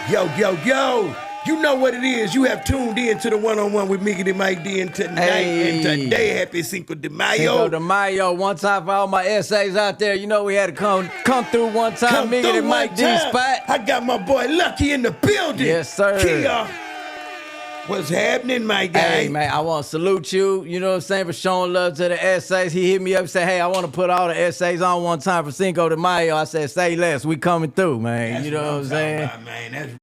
Yo, yo, yo. You know what it is. You have tuned in to the one-on-one with Mickey and Mike D and tonight and today. Happy Cinco de Mayo. Cinco de Mayo. One time for all my essays out there. You know we had to come through one time. Mickey and Mike D spot. I got my boy Lucky in the building. Yes, sir. Kia. What's happening, my guy? Hey, man, I want to salute you, you know what I'm saying, for showing love to the essays. He hit me up and said, hey, I want to put all the essays on one time for Cinco de Mayo. I said, say less. We coming through, man. That's you know what I'm saying? About, man.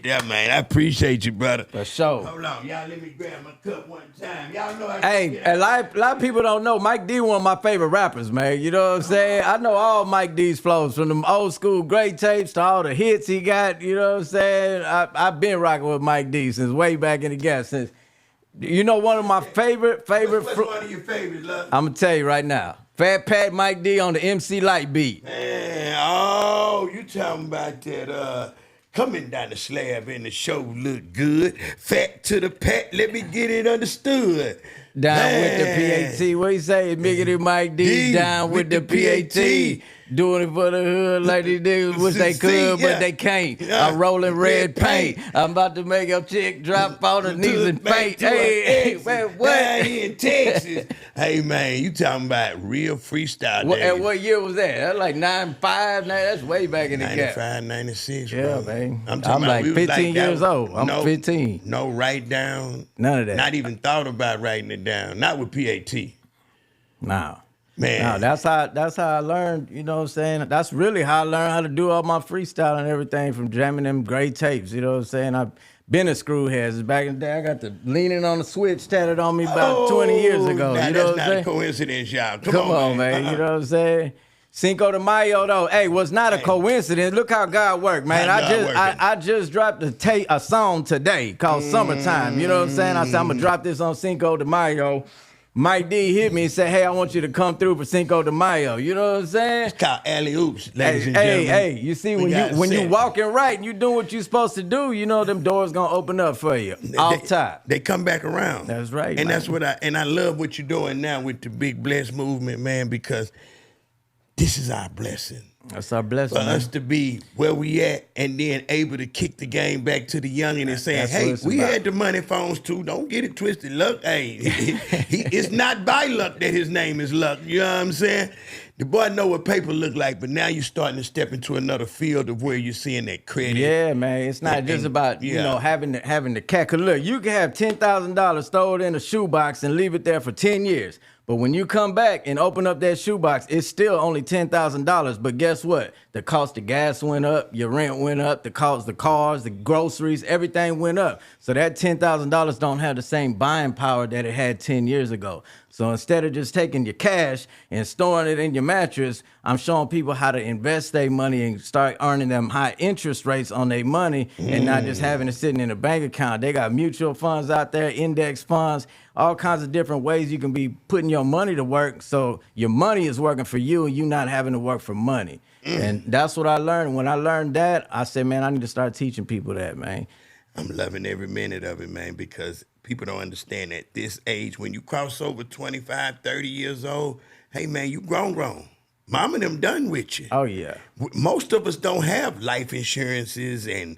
Man, I appreciate you, brother. For sure. Hold on, y'all let me grab my cup one time. Y'all know a lot of people don't know, Mike D one of my favorite rappers, man. You know what I'm saying? I know all Mike D's flows, from them old school great tapes to all the hits he got, you know what I'm saying? I've been rocking with Mike D since way back in the gas. Since, you know, one of my favorite. What's one of your favorites, love? I'm going to tell you right now. Fat Pat Mike D on the MC Light beat. Man, you talking about that, coming down the slab and the show look good. Fat to the pat, let me get it understood. Down with the PAT. What you say? Miggity Mike D. Down with the PAT. Doing it for the hood like these niggas wish they could, but they can't. I'm rolling red paint. I'm about to make your chick drop on her knees and faint. Hey, man, what? Down here in Texas. Hey, man, you talking about real freestyle days. And what year was that? That's like 95, that's way back in the gap. 95, 96, bro. Yeah, man. I'm like 15 years old. I'm 15. No write down. None of that. Not even thought about writing it down. Not with PAT. No. Man. No, that's how I learned, you know what I'm saying? That's really how I learned how to do all my freestyle and everything, from jamming them great tapes, you know what I'm saying? I've been a screwhead. Back in the day, I got the leaning on the switch tatted on me about 20 years ago. Now you know that's what I'm not saying? a coincidence, y'all. Come on, man. You know what I'm saying? Cinco de Mayo, though, hey, was not a coincidence. Look how God worked, man. I just dropped a song today called Summertime. You know what I'm saying? I said, I'm going to drop this on Cinco de Mayo. Mike D hit me and said, hey, I want you to come through for Cinco de Mayo. You know what I'm saying? It's called alley-oops, ladies and gentlemen. Hey, you see, when you walking right and you doing what you supposed to do, you know them doors going to open up for you off top. They come back around. That's right, And man. that's what I love what you're doing now with the Big Bless movement, man, because this is our blessing. That's our blessing, for man. us to be where we at and then able to kick the game back to the youngin' and saying, hey, we had the money phones too. Don't get it twisted. Luck, hey, it's not by luck that his name is Luck. You know what I'm saying? The boy know what paper look like, but now you're starting to step into another field of where you're seeing that credit. Yeah, man. It's not just about, you know, having the cat. Cause look, you can have $10,000 stored in a shoebox and leave it there for 10 years. But when you come back and open up that shoebox, it's still only $10,000. But guess what? The cost of gas went up, your rent went up, the cost of cars, the groceries, everything went up. So that $10,000 don't have the same buying power that it had 10 years ago. So instead of just taking your cash and storing it in your mattress, I'm showing people how to invest their money and start earning them high interest rates on their money and not just having it sitting in a bank account. They got mutual funds out there, index funds, all kinds of different ways you can be putting your money to work so your money is working for you and you not having to work for money. And that's what I learned. When I learned that, I said, man, I need to start teaching people that, man. I'm loving every minute of it, man, because people don't understand at this age, when you cross over 25, 30 years old, hey, man, you grown. Mom and them done with you. Oh, yeah. Most of us don't have life insurances and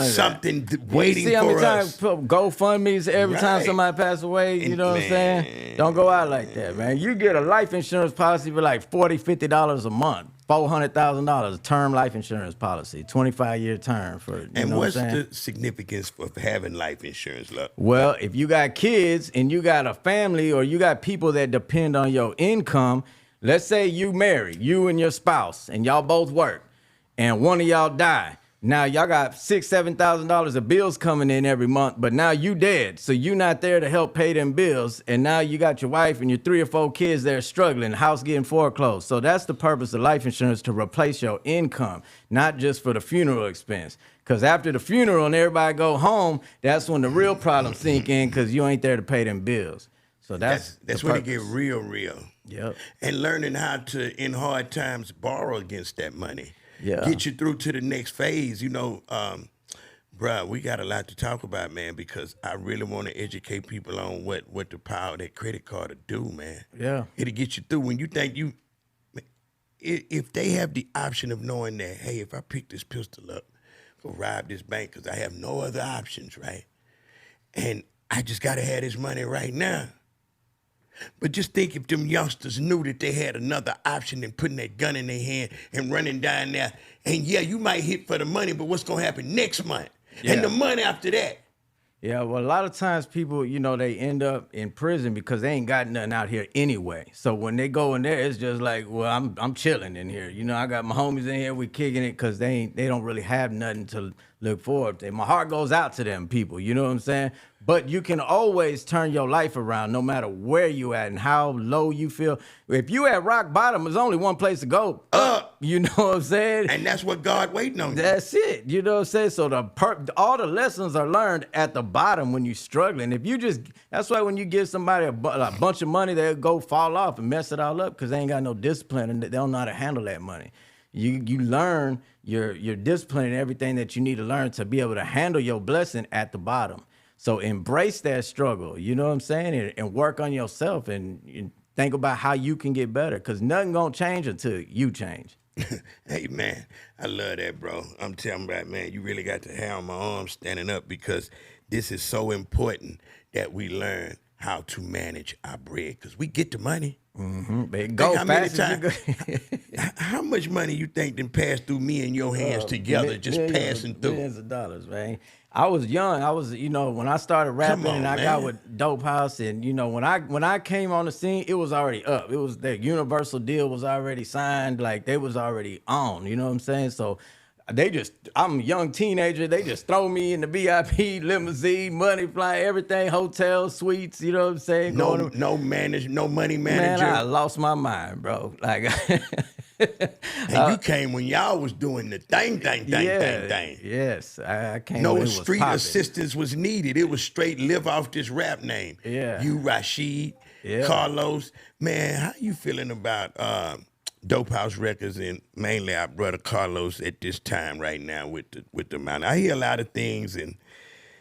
something waiting for us. You see how many times GoFundMe's every time somebody passes away, you know what I'm saying? Don't go out like that, man. You get a life insurance policy for like $40, $50 a month. $400,000 term life insurance policy, 25-year term for. And what's the significance of having life insurance, Luck? Well, if you got kids and you got a family or you got people that depend on your income, let's say you married, you and your spouse, and y'all both work, and one of y'all die. Now y'all got $6,000, $7,000 of bills coming in every month, but now you dead, so you not there to help pay them bills, and now you got your wife and your 3 or 4 kids there struggling, house getting foreclosed. So that's the purpose of life insurance, to replace your income, not just for the funeral expense. Because after the funeral and everybody go home, that's when the real problems sink in, because you ain't there to pay them bills. So that's when it get real. Yep. And learning how to, in hard times, borrow against that money. Yeah. Get you through to the next phase. You know, bruh, we got a lot to talk about, man, because I really want to educate people on what the power of that credit card will do, man. Yeah. It'll get you through when you think if they have the option of knowing that, hey, if I pick this pistol up go rob this bank because I have no other options, right? And I just got to have this money right now. But just think if them youngsters knew that they had another option than putting that gun in their hand and running down there. And yeah, you might hit for the money, but what's going to happen next month? Yeah. And the month after that. Yeah, well, a lot of times people, they end up in prison because they ain't got nothing out here anyway. So when they go in there, it's just like, well, I'm chilling in here. I got my homies in here, we kicking it because they don't really have nothing to look forward to. My heart goes out to them people, you know what I'm saying? But you can always turn your life around no matter where you at and how low you feel. If you at rock bottom, there's only one place to go. Up. You know what I'm saying? And that's what God waiting on you. That's it. You know what I'm saying? So all the lessons are learned at the bottom when you're struggling. That's why when you give somebody a bunch of money, they'll go fall off and mess it all up because they ain't got no discipline and they don't know how to handle that money. You learn your discipline and everything that you need to learn to be able to handle your blessing at the bottom. So embrace that struggle, you know what I'm saying? And work on yourself and think about how you can get better because nothing gonna change until you change. Hey, man, I love that, bro. I'm telling you, man, you really got to have my arms standing up because this is so important that we learn how to manage our bread because we get the money. Mm-hmm. Go how much money you think done passed through me and your hands together, just passing through? Millions of dollars, man. I was young. I was, when I started rapping and I got with Dope House and, when I came on the scene, it was already up. It was the Universal deal was already signed. Like they was already on, you know what I'm saying? So I'm a young teenager. They just throw me in the VIP, limousine, money flying, everything, hotel, suites, you know what I'm saying? No money manager. Man, I lost my mind, bro. Like, and you came when y'all was doing the thing. Yes, I came. No street assistance was needed. It was straight live off this rap name. Yeah. You, Rashid, Carlos. Man, how you feeling about Dope House Records and mainly our brother Carlos at this time right now with the mountain? I hear a lot of things, and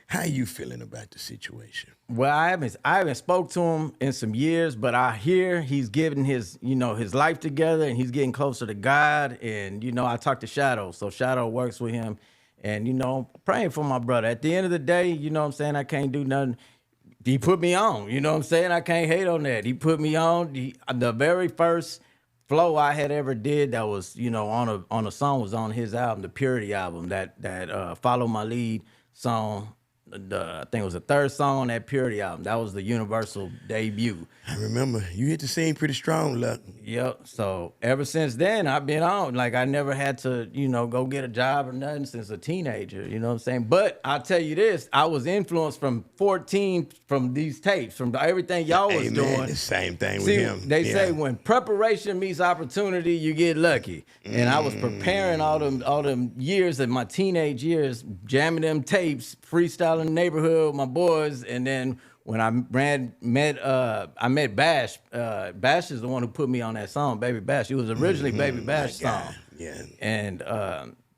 how you feeling about the situation? Well, I haven't spoke to him in some years, but I hear he's getting his life together and he's getting closer to God. And I talked to Shadow, so Shadow works with him, and praying for my brother. At the end of the day, you know what I'm saying, I can't do nothing. He put me on, you know what I'm saying? I can't hate on that. He put me on. The very first flow I had ever did that was, on a song was on his album, the Purity album, that Follow My Lead song. I think it was the third song on that Purity album. That was the Universal debut. I remember. You hit the scene pretty strong, Luck. Yep. So ever since then, I've been on. Like, I never had to, go get a job or nothing since a teenager. You know what I'm saying? But I'll tell you this. I was influenced from 14 from these tapes, from everything y'all was doing. The same thing with him. They say when preparation meets opportunity, you get lucky. And I was preparing all them years of my teenage years, jamming them tapes, freestyling in the neighborhood with my boys, and then when I met Bash. Bash is the one who put me on that song, Baby Bash. It was originally Baby Bash song. Yeah. And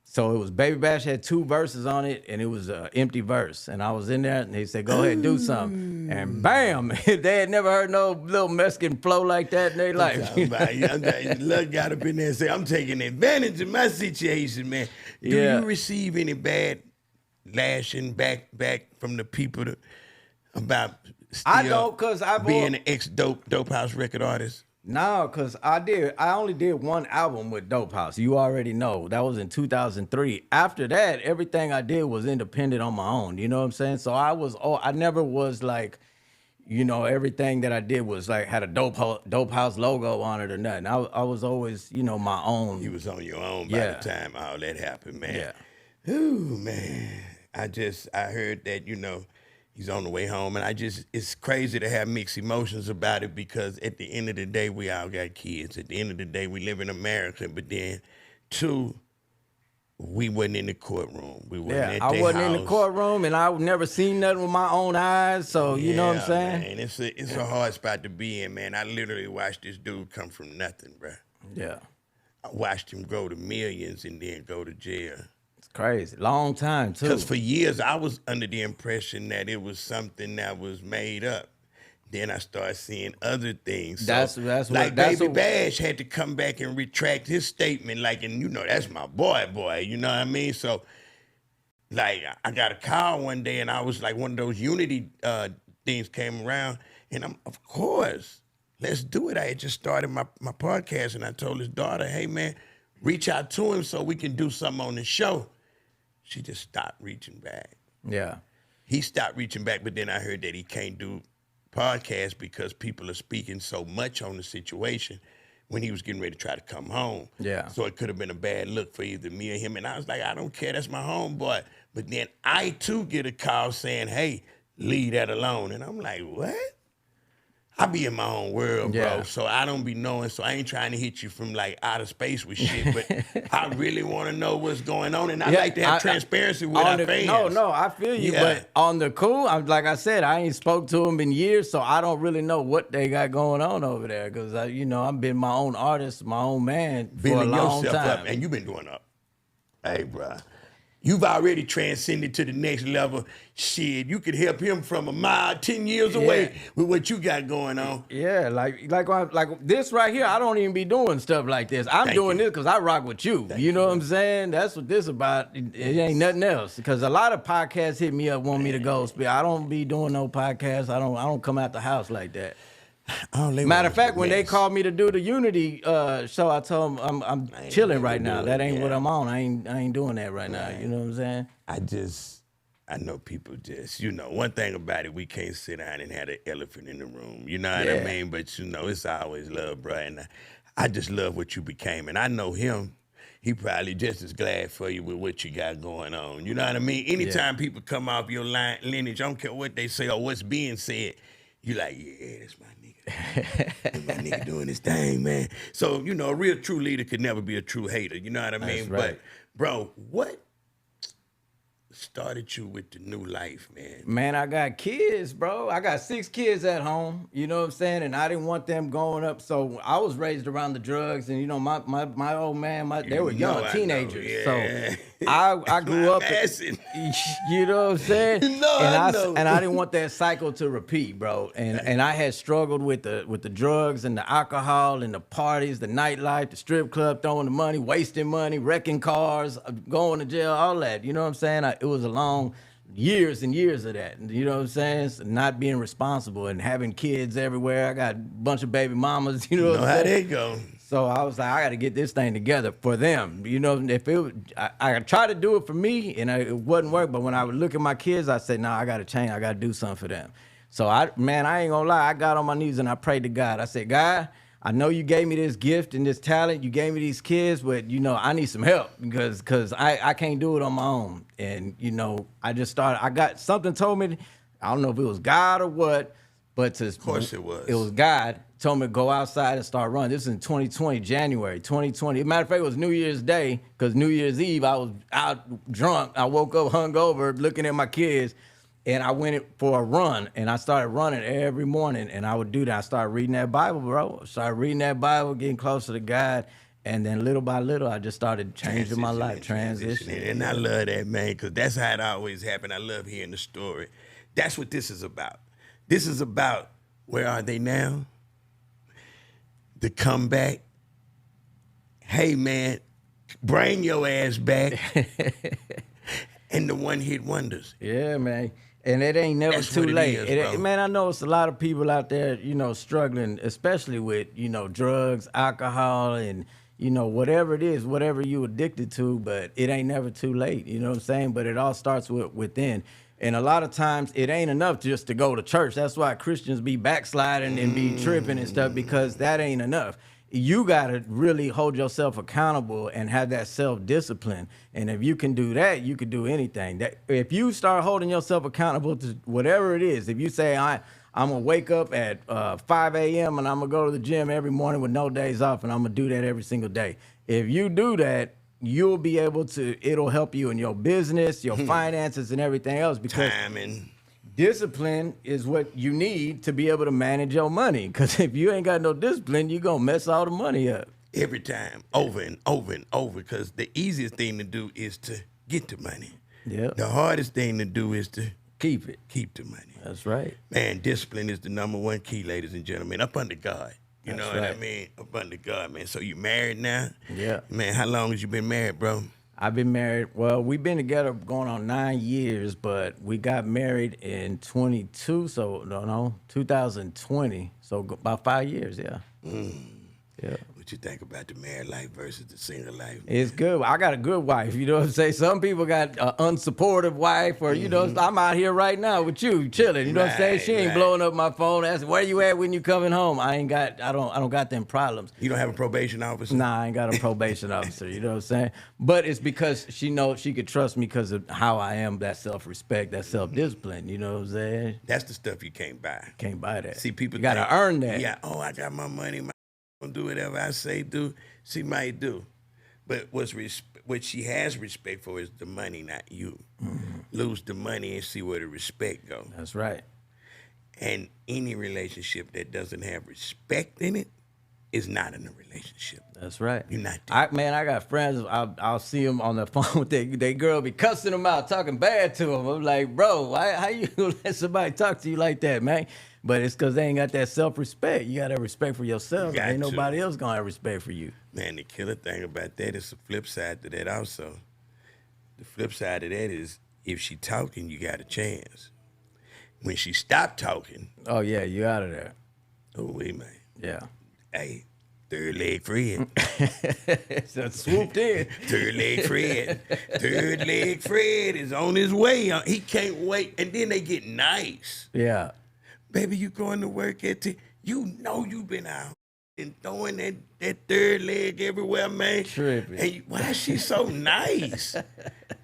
so it was Baby Bash had 2 verses on it, and it was an empty verse. And I was in there, and they said, "Go ahead, do something." And bam, they had never heard no little Mexican flow like that in their life. Luck got up in there and said, "I'm taking advantage of my situation, man." Do you receive any bad lashing back from the people about still being an ex-Dope House record artist? No, because I only did one album with Dope House. You already know. That was in 2003. After that, everything I did was independent on my own. You know what I'm saying? So I never was like, everything that I did was like had a Dope House logo on it or nothing. I was always, my own. You was on your own by the time all that happened, man. Yeah. Ooh, man. I heard that, he's on the way home, and it's crazy to have mixed emotions about it because at the end of the day, we all got kids. At the end of the day, we live in America, but then, 2, we wasn't in the courtroom. We wasn't at I wasn't in the courtroom, and I never seen nothing with my own eyes, so you know what I'm saying? Man, it's a hard spot to be in, man. I literally watched this dude come from nothing, bro. Yeah. I watched him grow to millions and then go to jail. Crazy. Long time, too. Because for years, I was under the impression that it was something that was made up. Then I started seeing other things. Baby Bash had to come back and retract his statement, that's my boy, you know what I mean? So Like, I got a call one day, and I was like, one of those Unity things came around, and of course, let's do it. I had just started my podcast, and I told his daughter, hey, man, reach out to him so we can do something on the show. She just stopped reaching back. Yeah. He stopped reaching back, but then I heard that he can't do podcasts because people are speaking so much on the situation when he was getting ready to try to come home. Yeah. So it could have been a bad look for either me or him. And I was like, I don't care. That's my homeboy. But then I, too, get a call saying, hey, leave that alone. And I'm like, what? I be in my own world, bro. So I don't be knowing. So I ain't trying to hit you from, like, outer space with shit. But I really want to know what's going on. And I like to have transparency with our fans. No, I feel you. Yeah. But on the cool, like I said, I ain't spoke to them in years, so I don't really know what they got going on over there. Because, I've been my own artist, my own man for a long time. Up, and you've been doing up. Hey, bro. You've already transcended to the next level. Shit, you could help him from a mile, 10 years away with what you got going on. Yeah, like this right here, I don't even be doing stuff like this. I'm doing this because I rock with you. You know what I'm saying? That's what this about. It ain't nothing else. Because a lot of podcasts hit me up, want me to go speak. I don't be doing no podcasts. I don't come out the house like that. Matter of fact, when they called me to do the Unity show, I told them I'm chilling right now. That ain't what I'm on. I ain't doing that right now. You know what I'm saying? I know people just, one thing about it, we can't sit down and have an elephant in the room. You know what I mean? But, it's always love, bro. And I just love what you became. And I know him. He probably just as glad for you with what you got going on. You know what I mean? Anytime people come off your lineage, I don't care what they say or what's being said, you like, yeah, that's my nigga. That's my nigga doing his thing, man. So, a real true leader could never be a true hater. You know what I mean? That's right. But, bro, what started you with the new life, man? Man, I got kids, bro. I got 6 kids at home, you know what I'm saying? And I didn't want them going up. So I was raised around the drugs, and my old man, they were young teenagers. So I grew up, you know what I'm saying? And I didn't want that cycle to repeat, bro. And I had struggled with the drugs and the alcohol and the parties, the nightlife, the strip club, throwing the money, wasting money, wrecking cars, going to jail, all that. You know what I'm saying? It was a long years and years of that. You know what I'm saying? So not being responsible and having kids everywhere. I got a bunch of baby mamas. You know what I'm saying? How they go. So I was like, I got to get this thing together for them. You know, if I tried to do it for me and it wouldn't work. But when I would look at my kids, I said, I got to change. I got to do something for them. So I ain't gonna lie. I got on my knees and I prayed to God. I said, God, I know you gave me this gift and this talent. You gave me these kids, but, I need some help because I can't do it on my own. And, I just started. I got something told me, I don't know if it was God or what, but of course it was. It was God told me to go outside and start running. This is in 2020, January 2020. Matter of fact, it was New Year's Day because New Year's Eve, I was out drunk. I woke up hungover looking at my kids. And I went for a run, and I started running every morning, and I would do that. I started reading that Bible, bro. Started reading that Bible, getting closer to God, and then little by little, I just started changing my life, transitioning. And I love that, man, because that's how it always happened. I love hearing the story. That's what this is about. This is about where are they now? The comeback. Hey, man, bring your ass back. And the one-hit wonders. Yeah, man. And it ain't never too late. Man, I know it's a lot of people out there, struggling, especially with, drugs, alcohol, and, whatever it is, whatever you addicted to, but it ain't never too late. You know what I'm saying? But it all starts within. And a lot of times it ain't enough just to go to church. That's why Christians be backsliding and be tripping and stuff, because that ain't enough. You got to really hold yourself accountable and have that self-discipline. And if you can do that, you can do anything. If you start holding yourself accountable to whatever it is, if you say, I'm going to wake up at 5 a.m. and I'm going to go to the gym every morning with no days off, and I'm going to do that every single day. If you do that, you'll be able to, it'll help you in your business, your finances, and everything else. Because discipline is what you need to be able to manage your money. Because if you ain't got no discipline, you're going to mess all the money up. Every time, over and over and over. Because the easiest thing to do is to get the money. Yep. The hardest thing to do is to keep it. Keep the money. That's right. Man, discipline is the #1 key, ladies and gentlemen. Up under God. You know what I mean? Up under God, man. So you married now? Yeah. Man, how long has you been married, bro? I've been married. Well, we've been together going on 9 years, but we got married in 22. So no, 2020. So about 5 years. Yeah. Yeah. What you think about the married life versus the single life? Man? It's good. I got a good wife. You know what I'm saying? Some people got an unsupportive wife, or, you know, I'm out here right now with you, chilling. You know what I'm saying? She ain't blowing up my phone, asking, where you at when you coming home? I don't got them problems. You don't have a probation officer? Nah, I ain't got a probation officer. You know what I'm saying? But it's because she knows she could trust me because of how I am, that self-respect, that self-discipline. You know what I'm saying? That's the stuff you can't buy. Can't buy that. See, people you got to earn that. Yeah, I got my money, gonna do whatever I say do, she might do. But what she has respect for is the money, not you. Lose the money and see where the respect go. That's right. And any relationship that doesn't have respect in it is not in a relationship. That's right. You're not there. I got friends, I'll see them on the phone with their girl, be cussing them out, talking bad to them. I'm like, bro, how you let somebody talk to you like that, man? But it's because they ain't got that self-respect. You got to have respect for yourself. Ain't nobody else going to have respect for you. Man, the killer thing about that is the flip side to that also. The flip side of that is if she talking, you got a chance. When she stopped talking. Oh, yeah, you out of there. Oh, wait, man. Yeah. Hey, third leg Fred. So swooped in. Third leg Fred. Third leg Fred is on his way. He can't wait. And then they get nice. Yeah. Baby, you going to work you know you been out and throwing that third leg everywhere, man. Tripping. And why is she so nice?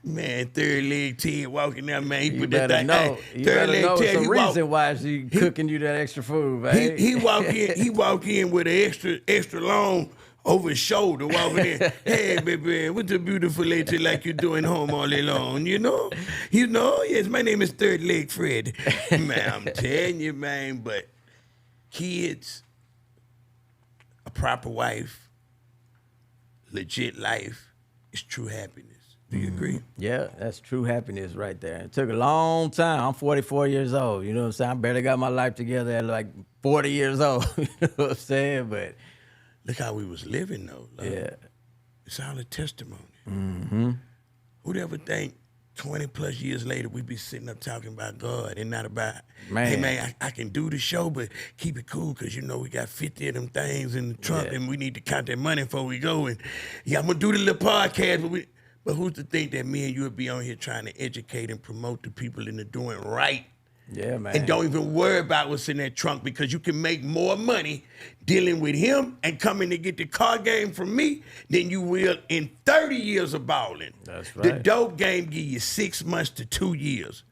Man, third leg Ted walking there, man. He You put better that thing. know. You better know Ted, some reason why she cooking you that extra food, man. He walk in with an extra long over his shoulder, walking in. Hey, baby, what's a beautiful lady like you doing home all day long, you know? Yes, my name is Third Leg Fred. Man, I'm telling you, man, but kids, a proper wife, legit life is true happiness. Do you agree? Yeah, that's true happiness right there. It took a long time. I'm 44 years old. You know what I'm saying? I barely got my life together at like 40 years old. You know what I'm saying? But look how we was living, though. Love. Yeah. It's all a testimony. Mm-hmm. Who'd ever think 20 plus years later we'd be sitting up talking about God and not about, man. Hey, man, I can do the show, but keep it cool because, you know, we got 50 of them things in the trunk and we need to count that money before we go. And, yeah, I'm going to do the little podcast, but who's to think that me and you would be on here trying to educate and promote the people into doing right? Yeah, man. And don't even worry about what's in that trunk because you can make more money dealing with him and coming to get the car game from me than you will in 30 years of balling. That's right. The dope game give you 6 months to 2 years.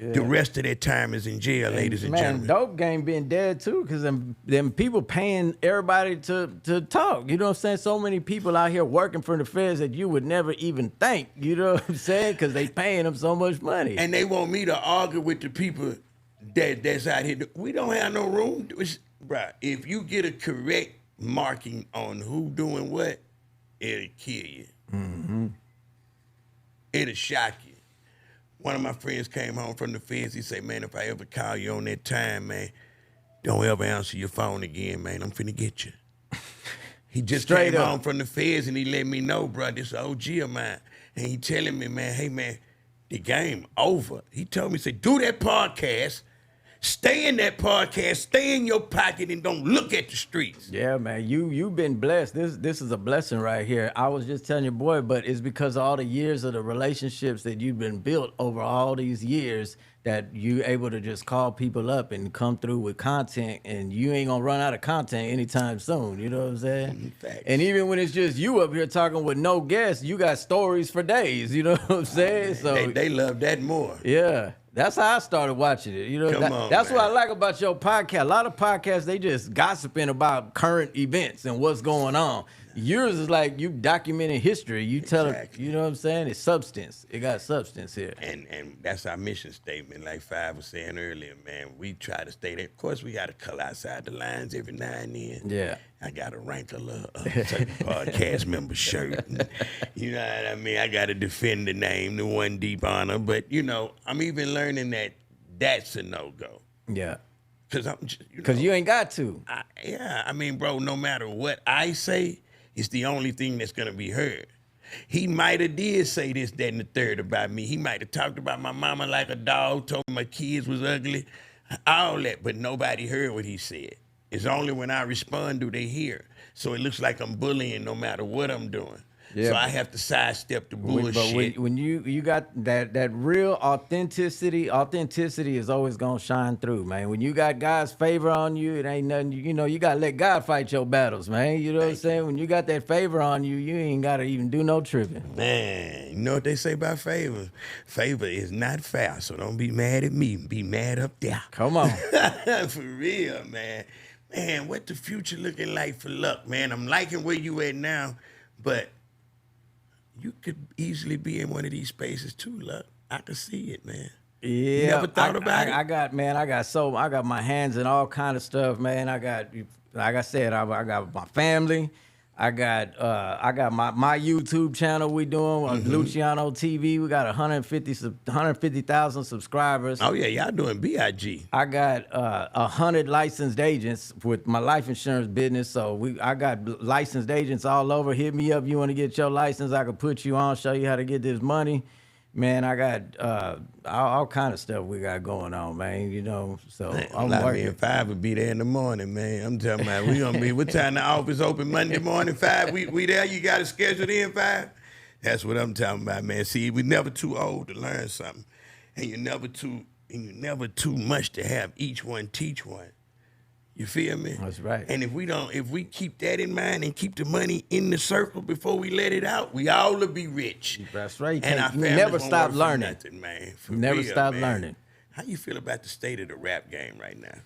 Yeah. The rest of that time is in jail, ladies and gentlemen. Dope game being dead too, because them people paying everybody to talk. You know what I'm saying? So many people out here working for the feds that you would never even think. You know what I'm saying? Because they paying them so much money. And they want me to argue with the people that's out here. We don't have no room. Bruh, if you get a correct marking on who doing what, it'll kill you. Mm-hmm. It'll shock you. One of my friends came home from the feds. He said, man, if I ever call you on that time, man, don't ever answer your phone again, man. I'm finna get you. He just came home from the feds and he let me know, bro, this is an OG of mine. And he telling me, man, hey, man, the game over. He told me, say, do that podcast. Stay in that podcast, stay in your pocket, and don't look at the streets. Yeah, man, you've been blessed. This is a blessing right here. I was just telling your boy, but it's because of all the years of the relationships that you've been built over all these years that you able to just call people up and come through with content, and you ain't gonna run out of content anytime soon. You know what I'm saying? Facts. And even when it's just you up here talking with no guests, you got stories for days. You know what I'm saying? So they love that more. Yeah. That's how I started watching it. You know, that's what I like about your podcast. A lot of podcasts, they just gossiping about current events and what's going on. Yours is like you documenting history. You tell it, you know what I'm saying? It's substance. It got substance here. And that's our mission statement. Like Five was saying earlier, man, we try to stay there. Of course, we got to color outside the lines every now and then. Yeah. I got to wrinkle a certain podcast member shirt. And, you know what I mean? I got to defend the name, the One Deep Honor. But, you know, I'm even learning that that's a no-go. Yeah. Because you ain't got to. I mean, bro, no matter what I say, it's the only thing that's going to be heard. He might have did say this, that, and the third about me. He might have talked about my mama like a dog, told me my kids was ugly, all that, but nobody heard what he said. It's only when I respond do they hear. So it looks like I'm bullying no matter what I'm doing. Yeah, so I have to sidestep the bullshit. But when you got that real authenticity is always gonna shine through, man. When you got God's favor on you, it ain't nothing. You gotta let God fight your battles, man. You know what I'm saying? When you got that favor on you, you ain't gotta even do no tripping. Man, you know what they say about favor? Favor is not fair, so don't be mad at me. Be mad up there. Come on. For real, man. Man, what the future looking like for Luck, man? I'm liking where you at now, but you could easily be in one of these spaces too, Luck. I can see it, man. Yeah, you never thought about it? I got my hands in all kind of stuff, man. I got, like I said, I got my family. I got my YouTube channel we doing on Luciano TV. We got 150,000 subscribers. Oh yeah, y'all doing BIG. I got 100 licensed agents with my life insurance business. So I got licensed agents all over. Hit me up. You want to get your license? I can put you on. Show you how to get this money. Man, I got all kind of stuff we got going on, man. So man, I'm working. Me and 5 will be there in the morning, man. I'm talking about we gonna be. What time the office open Monday morning? 5. We there. You got it scheduled in 5. That's what I'm talking about, man. See, we never too old to learn something, and you're never too much to have each one teach one. You feel me? That's right. And if we keep that in mind and keep the money in the circle before we let it out, we all will be rich. That's right. And you never stop learning. Nothing, man. Never stop learning. How you feel about the state of the rap game right now?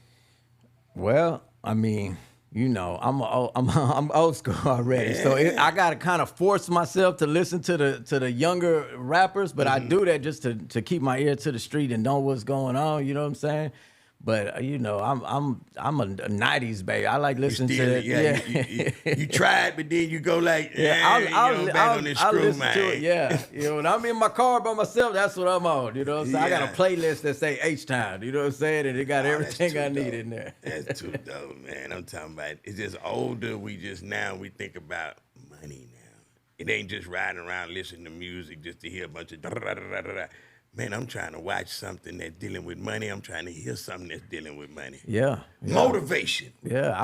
Well, I mean, I'm old school already, so I gotta kind of force myself to listen to the younger rappers, but I do that just to keep my ear to the street and know what's going on. You know what I'm saying? But I'm a '90s baby. I like listening to it. Yeah. You tried, but then you go like, back on this screw, man. To it, yeah. When I'm in my car by myself, that's what I'm on. You know what I'm saying? I got a playlist that say H-Town. You know what I'm saying? And it got everything I need in there. That's too dope, man. I'm talking about it's just older. We think about money now. It ain't just riding around listening to music just to hear a bunch of da-da-da-da-da-da. Man, I'm trying to watch something that's dealing with money. I'm trying to hear something that's dealing with money. Yeah. Motivation. Yeah,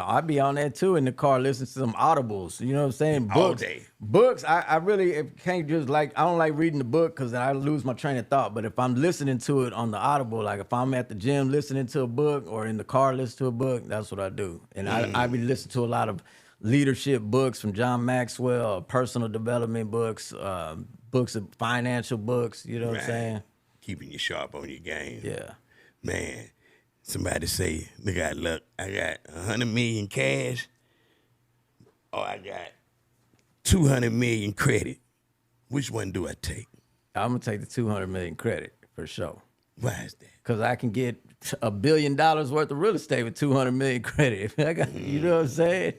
I be on that too in the car listening to some audibles. You know what I'm saying? Books. All day. Books, I really can't just I don't like reading the book because I lose my train of thought. But if I'm listening to it on the audible, like if I'm at the gym listening to a book or in the car listening to a book, that's what I do. And I be listening to a lot of leadership books from John Maxwell, personal development books, books of financial books, you know what I'm saying? Keeping you sharp on your game. Yeah. Man, somebody say, look at Luck, I got 100 million cash or I got 200 million credit. Which one do I take? I'm going to take the 200 million credit for sure. Why is that? Because I can get $1 billion worth of real estate with 200 million credit. If I got, you know what I'm saying?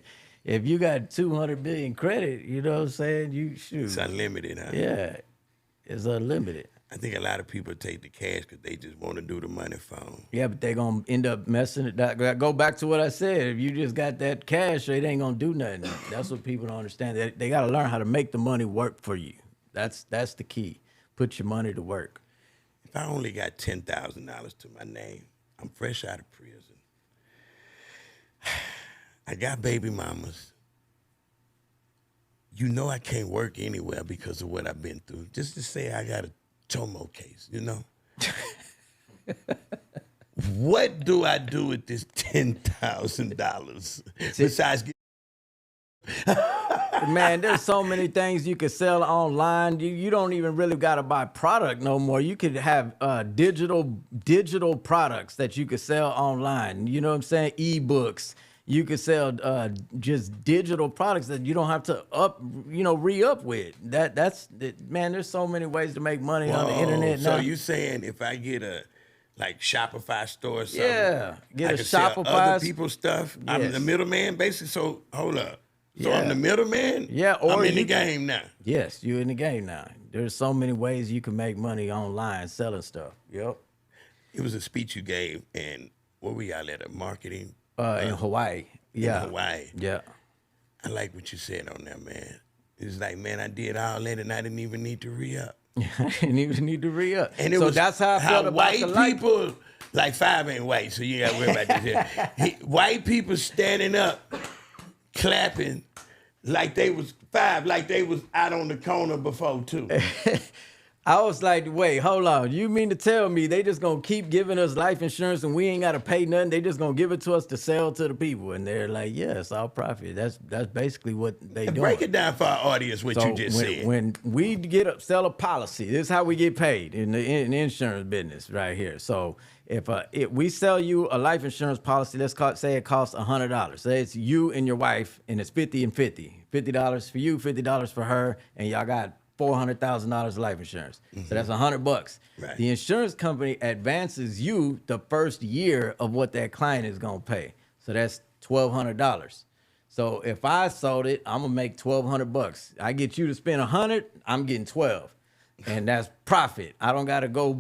If you got 200 million credit, you know what I'm saying? You shoot. It's unlimited, huh? Yeah, it's unlimited. I think a lot of people take the cash because they just want to do the money phone. Yeah, but they're going to end up messing it. Go back to what I said. If you just got that cash, it ain't going to do nothing. That's what people don't understand. They got to learn how to make the money work for you. That's the key. Put your money to work. If I only got $10,000 to my name, I'm fresh out of prison. I got baby mamas. You know I can't work anywhere because of what I've been through. Just to say I got a Tomo case, you know? What do I do with this $10,000 besides get Man, there's so many things you could sell online. You don't even really got to buy product no more. You could have digital products that you could sell online. You know what I'm saying? Ebooks. You could sell just digital products that you don't have to re-up with. Man, there's so many ways to make money on the internet now. So you saying if I get a Shopify store or something, get I a can Shopify sell other people's stuff? Yes. I'm the middleman, basically. So hold up. So I'm the middleman? Yeah, or I'm in the game now. Yes, you're in the game now. There's so many ways you can make money online selling stuff. Yep. It was a speech you gave, and where were y'all at? A marketing? In Hawaii. Yeah. In Hawaii. Yeah. I like what you said on there, man. It's like, man, I did all that and I didn't even need to re-up. I didn't even need to re-up. And it so was that's how I felt about white the life. people, like 5 ain't white, so you got to worry about this here. White people standing up, clapping, like they was 5, like they was out on the corner before 2. I was like, wait, hold on. You mean to tell me they just gonna keep giving us life insurance and we ain't gotta pay nothing? They just gonna give it to us to sell to the people? And they're like, yeah, it's all profit. That's basically what they do. Break it down for our audience, what you just said. When we sell a policy, this is how we get paid in the insurance business right here. So if we sell you a life insurance policy, say it costs $100. Say it's you and your wife, and it's 50 and 50. $50 for you, $50 for her, and y'all got $400,000 of life insurance. So that's $100. Right. The insurance company advances you the first year of what that client is gonna pay. So that's $1,200. So if I sold it, I'm gonna make $1,200. I get you to spend $100, I'm getting $12. And that's profit. I don't gotta go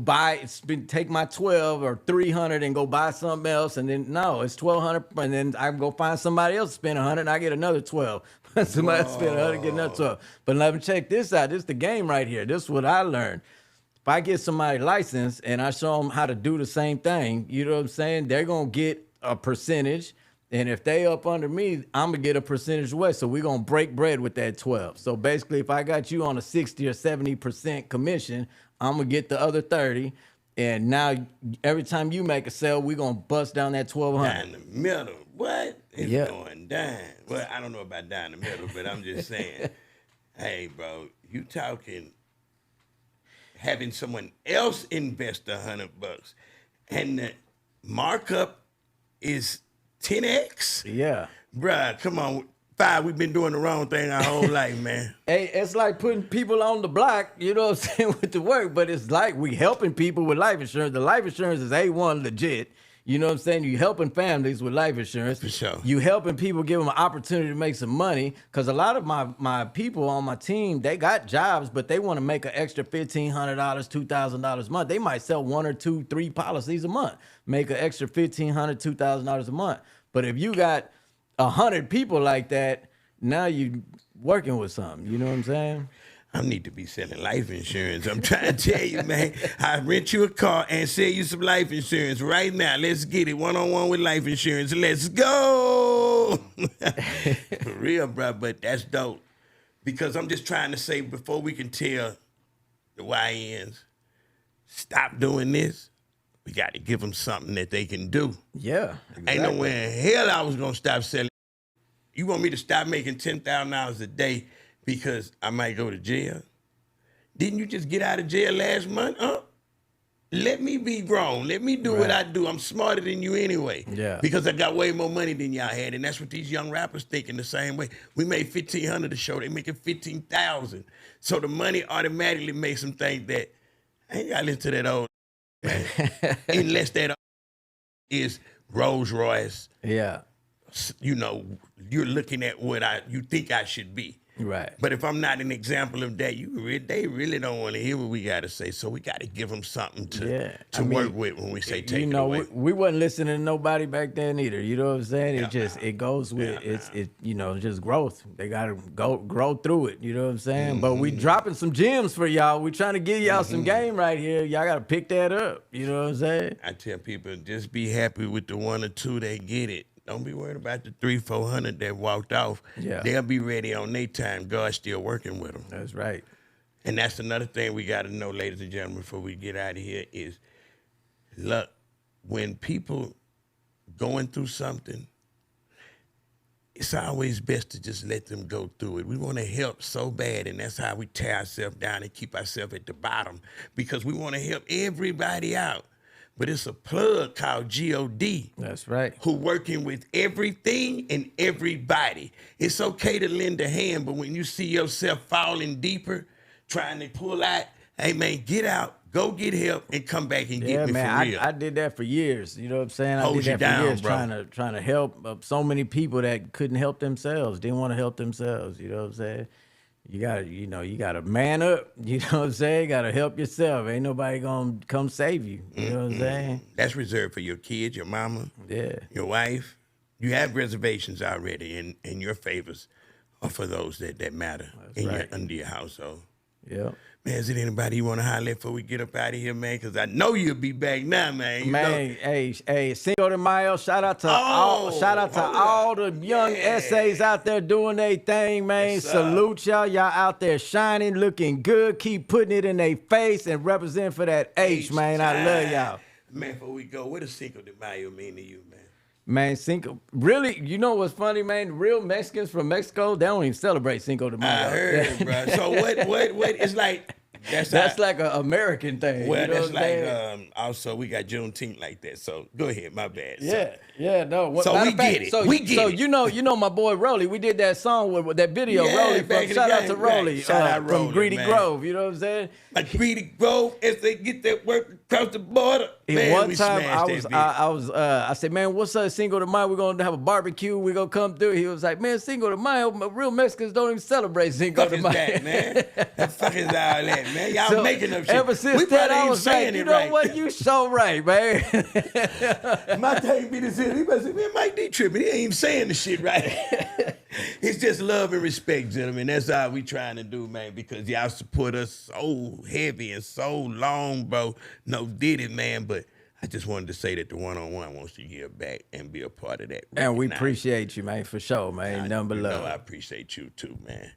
take my 12 or 300 and go buy something else. And then no, it's 1,200, and then I go find somebody else to spend 100, and I get another 12. Somebody else spend 100, get another 12. But let me check this out. This is the game right here. This is what I learned. If I get somebody licensed and I show them how to do the same thing, you know what I'm saying? They're gonna get a percentage. And if they up under me, I'm gonna get a percentage away. So we're gonna break bread with that 12. So basically, if I got you on a 60 or 70% commission, I'm gonna get the other 30. And now every time you make a sale, we're gonna bust down that 1,200. Down the middle. What? It's going down. Well, I don't know about down the middle, but I'm just saying, hey, bro, you talking having someone else invest $100 and the markup is 10x? Yeah. Bruh, come on. 5, we've been doing the wrong thing our whole life, man. Hey, it's like putting people on the block, you know what I'm saying, with the work, but it's like we helping people with life insurance. The life insurance is A1 legit. You know what I'm saying? You helping families with life insurance. For sure. You helping people, give them an opportunity to make some money. Because a lot of my people on my team, they got jobs, but they want to make an extra $1,500, $2,000 a month. They might sell 1 or 2, 3 policies a month, make an extra $1,500, $2,000 a month. But if you got 100 people like that, now you working with something. You know what I'm saying? I need to be selling life insurance. I'm trying to tell you, man. I rent you a car and sell you some life insurance right now. Let's get it one-on-one with life insurance. Let's go. For real, bro, but that's dope. Because I'm just trying to say, before we can tell the YNs, stop doing this, we got to give them something that they can do. Yeah, exactly. Ain't nowhere in hell I was going to stop selling. You want me to stop making $10,000 a day because I might go to jail? Didn't you just get out of jail last month? Let me be grown. Let me do what I do. I'm smarter than you anyway. Yeah. Because I got way more money than y'all had. And that's what these young rappers thinking the same way. We made $1,500 a show. They making $15,000. So the money automatically makes them think that, I ain't got to listen to that old man. Unless that is Rolls Royce. Yeah. You know, you're looking at what you think I should be. Right. But if I'm not an example of that, they really don't want to hear what we got to say. So we got to give them something to work with when we say take it away. We wasn't listening to nobody back then either. You know what I'm saying? It goes with just growth. They got to grow through it. You know what I'm saying? Mm-hmm. But we dropping some gems for y'all. We trying to give y'all some game right here. Y'all got to pick that up. You know what I'm saying? I tell people, just be happy with the 1 or 2 that get it. Don't be worried about the 300-400 that walked off. Yeah. They'll be ready on their time. God's still working with them. That's right. And that's another thing we got to know, ladies and gentlemen, before we get out of here is, look, when people going through something, it's always best to just let them go through it. We want to help so bad, and that's how we tear ourselves down and keep ourselves at the bottom, because we want to help everybody out. But it's a plug called G.O.D. That's right. Who working with everything and everybody. It's okay to lend a hand, but when you see yourself falling deeper, trying to pull out, hey, man, get out, go get help, and come back and get me for real. I did that for years. You know what I'm saying? I did that for years, bro. Trying to help so many people that couldn't help themselves, didn't want to help themselves. You know what I'm saying? You gotta man up. You know what I'm saying? You gotta help yourself. Ain't nobody gonna come save you. You know what I'm saying? That's reserved for your kids, your mama, your wife. You have reservations already in your favors are for those that matter under your household. Yeah. Man, is it anybody you want to holler at before we get up out of here, man? Because I know you'll be back now, man. You know. Hey, Cinco de Mayo, shout out to all the young essays out there doing their thing, man. Yes, salute y'all. Y'all out there shining, looking good. Keep putting it in their face and representing for that H, man. I love y'all. Man, before we go, what does Cinco de Mayo mean to you, man? Man, really, you know what's funny, man? Real Mexicans from Mexico, they don't even celebrate Cinco de Mayo. I heard, bro. So what? It's like that's like an American thing. Well, you know that's like also we got Juneteenth like that. So go ahead, my bad. No. So we get it. We get it. So you know my boy Rolly. We did that song with that video. Rolly shout out to Rolly from Greedy Grove. You know what I'm saying? Like Greedy Grove, as they get that work across the border. Man, one time I said, man, what's up, Cinco de Mayo? We're gonna have a barbecue. We're gonna come through. He was like, man, Cinco de Mayo, real Mexicans don't even celebrate Cinco de Mayo. That, man. The fuck is all that, man? Y'all making up shit. Ever since that, I was like, you know what? You so right, man. My thing be this here. He must say, man, Mike D tripping. He ain't even saying the shit right. It's just love and respect, gentlemen. That's all we trying to do, man, because y'all support us so heavy and so long, bro. No did it, man, but I just wanted to say that the one-on-one wants to give back and be a part of that. And we appreciate you, man, for sure, man. Number love. I appreciate you too, man.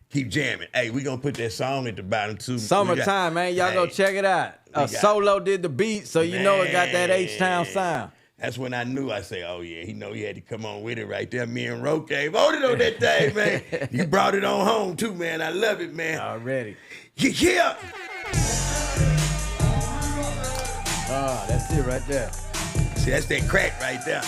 Keep jamming. Hey, we gonna put that song at the bottom too. Summertime, man. Y'all go check it out. Solo did the beat, so you know it got that H-Town sound. That's when I knew. I say, oh yeah, he had to come on with it right there. Me and Roque voted on that thing, man. You brought it on home too, man. I love it, man. Already. Yeah. Oh, that's it right there. See, that's that crack right there.